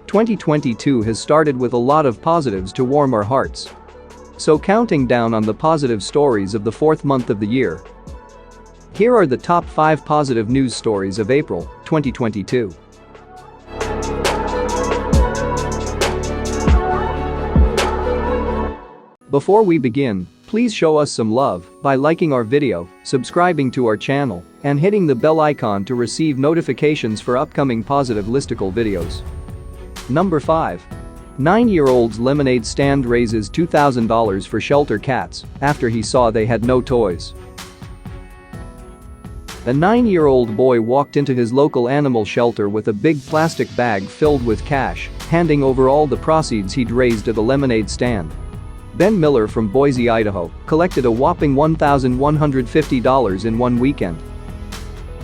2022 has started with a lot of positives to warm our hearts. So counting down on the positive stories of the fourth month of the year. Here are the top 5 positive news stories of April 2022. Before we begin, please show us some love by liking our video, subscribing to our channel, and hitting the bell icon to receive notifications for upcoming positive listicle videos. Number 5. 9-year-old's lemonade stand raises $2,000 for shelter cats after he saw they had no toys. A 9-year-old boy walked into his local animal shelter with a big plastic bag filled with cash, handing over all the proceeds he'd raised at the lemonade stand. Ben Miller from Boise, Idaho, collected a whopping $1,150 in one weekend.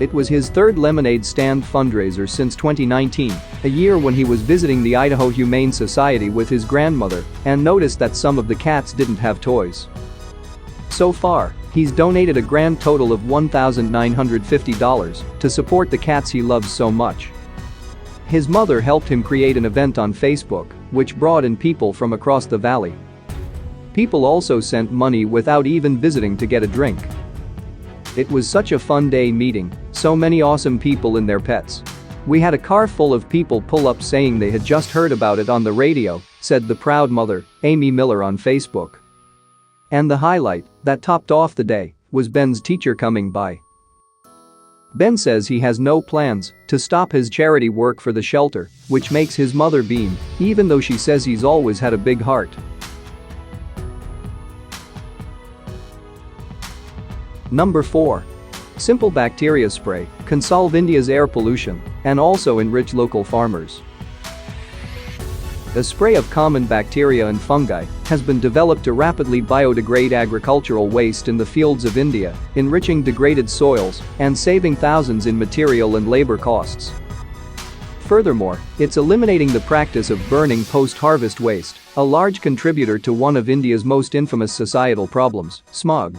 It was his third lemonade stand fundraiser since 2019, a year when he was visiting the Idaho Humane Society with his grandmother and noticed that some of the cats didn't have toys. So far, he's donated a grand total of $1,950 to support the cats he loves so much. His mother helped him create an event on Facebook, which brought in people from across the valley. People also sent money without even visiting to get a drink. It was such a fun day meeting so many awesome people and their pets. We had a car full of people pull up saying they had just heard about it on the radio, said the proud mother, Amy Miller, on Facebook. And the highlight that topped off the day was Ben's teacher coming by. Ben says he has no plans to stop his charity work for the shelter, which makes his mother beam, even though she says he's always had a big heart. Number 4. Simple bacteria spray can solve India's air pollution and also enrich local farmers. A spray of common bacteria and fungi has been developed to rapidly biodegrade agricultural waste in the fields of India, enriching degraded soils and saving thousands in material and labor costs. Furthermore, it's eliminating the practice of burning post-harvest waste, a large contributor to one of India's most infamous societal problems, smog.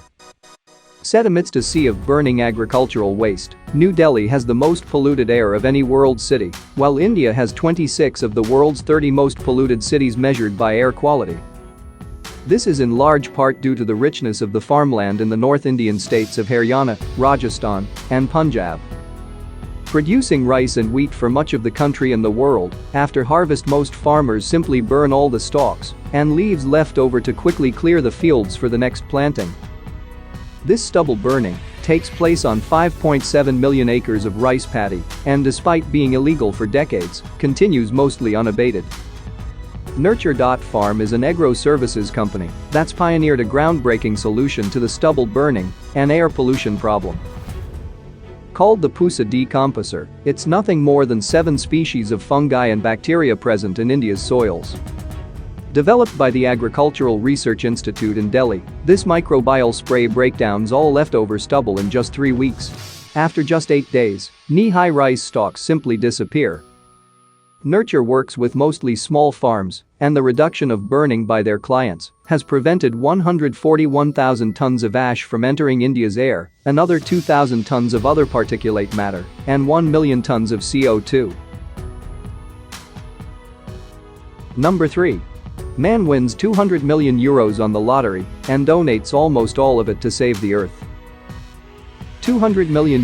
Set amidst a sea of burning agricultural waste, New Delhi has the most polluted air of any world city, while India has 26 of the world's 30 most polluted cities measured by air quality. This is in large part due to the richness of the farmland in the North Indian states of Haryana, Rajasthan, and Punjab. Producing rice and wheat for much of the country and the world, after harvest most farmers simply burn all the stalks and leaves left over to quickly clear the fields for the next planting. This stubble burning takes place on 5.7 million acres of rice paddy and, despite being illegal for decades, continues mostly unabated. Nurture.farm is an agro-services company that's pioneered a groundbreaking solution to the stubble burning and air pollution problem. Called the Pusa decomposer, it's nothing more than 7 species of fungi and bacteria present in India's soils. Developed by the Agricultural Research Institute in Delhi, this microbial spray breakdowns all leftover stubble in just 3 weeks. After just 8 days, knee-high rice stalks simply disappear. Nurture works with mostly small farms, and the reduction of burning by their clients has prevented 141,000 tons of ash from entering India's air, another 2,000 tons of other particulate matter, and 1 million tons of CO2. Number 3. Man wins €200 million on the lottery and donates almost all of it to save the earth. €200 million.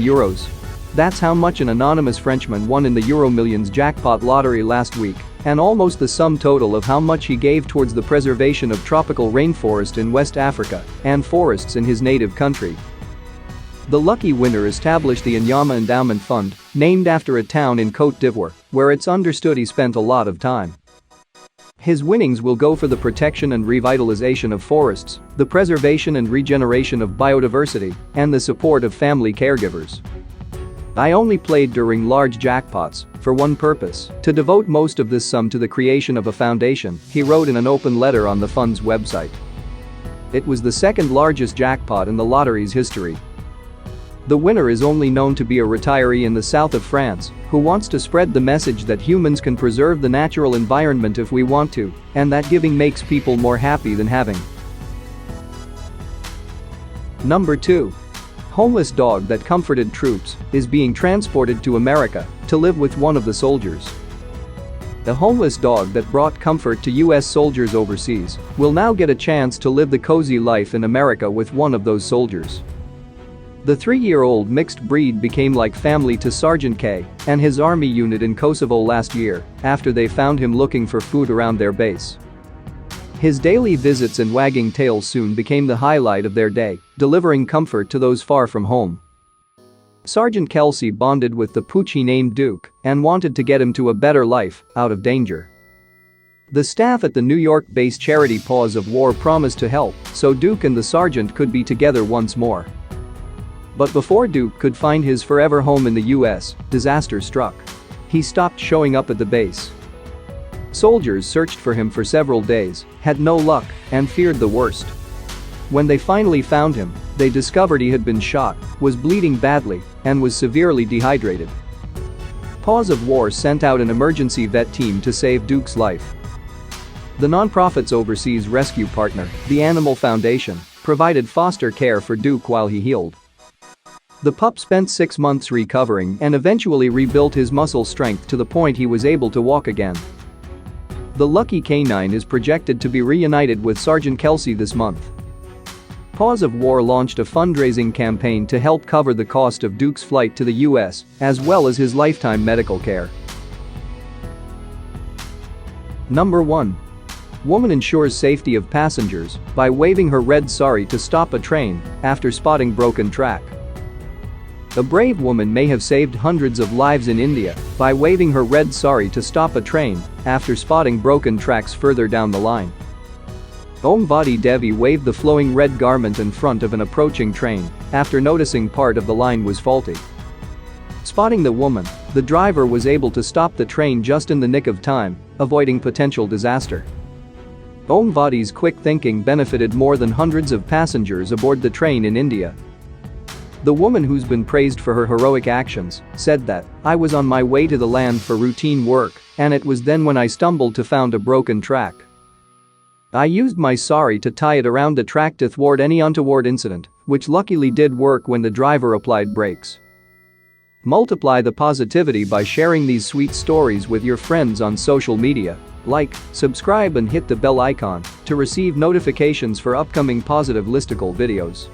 That's how much an anonymous Frenchman won in the Euro Millions jackpot lottery last week, and almost the sum total of how much he gave towards the preservation of tropical rainforest in West Africa and forests in his native country. The lucky winner established the Nyama Endowment Fund, named after a town in Côte d'Ivoire, where it's understood he spent a lot of time. His winnings will go for the protection and revitalization of forests, the preservation and regeneration of biodiversity, and the support of family caregivers. I only played during large jackpots for one purpose, to devote most of this sum to the creation of a foundation, he wrote in an open letter on the fund's website. It was the second largest jackpot in the lottery's history. The winner is only known to be a retiree in the south of France who wants to spread the message that humans can preserve the natural environment if we want to, and that giving makes people more happy than having. Number 2. Homeless dog that comforted troops is being transported to America to live with one of the soldiers. A homeless dog that brought comfort to US soldiers overseas will now get a chance to live the cozy life in America with one of those soldiers. The 3-year-old mixed breed became like family to Sergeant K and his army unit in Kosovo last year after they found him looking for food around their base. His daily visits and wagging tail soon became the highlight of their day, delivering comfort to those far from home. Sergeant Kelsey bonded with the pooch he named Duke and wanted to get him to a better life, out of danger. The staff at the New York-based charity Paws of War promised to help so Duke and the sergeant could be together once more. But before Duke could find his forever home in the US, disaster struck. He stopped showing up at the base. Soldiers searched for him for several days, had no luck, and feared the worst. When they finally found him, they discovered he had been shot, was bleeding badly, and was severely dehydrated. Paws of War sent out an emergency vet team to save Duke's life. The nonprofit's overseas rescue partner, the Animal Foundation, provided foster care for Duke while he healed. The pup spent 6 months recovering and eventually rebuilt his muscle strength to the point he was able to walk again. The lucky canine is projected to be reunited with Sergeant Kelsey this month. Paws of War launched a fundraising campaign to help cover the cost of Duke's flight to the US, as well as his lifetime medical care. Number 1. Woman ensures safety of passengers by waving her red sari to stop a train after spotting broken track. A brave woman may have saved hundreds of lives in India by waving her red sari to stop a train after spotting broken tracks further down the line. Omvati Devi waved the flowing red garment in front of an approaching train after noticing part of the line was faulty. Spotting the woman, the driver was able to stop the train just in the nick of time, avoiding potential disaster. Omvati's quick thinking benefited more than hundreds of passengers aboard the train in India. The woman, who's been praised for her heroic actions, said that, "I was on my way to the land for routine work, and it was then when I stumbled to found a broken track. I used my sari to tie it around the track to thwart any untoward incident, which luckily did work when the driver applied brakes." Multiply the positivity by sharing these sweet stories with your friends on social media. Like, subscribe and hit the bell icon to receive notifications for upcoming positive listicle videos.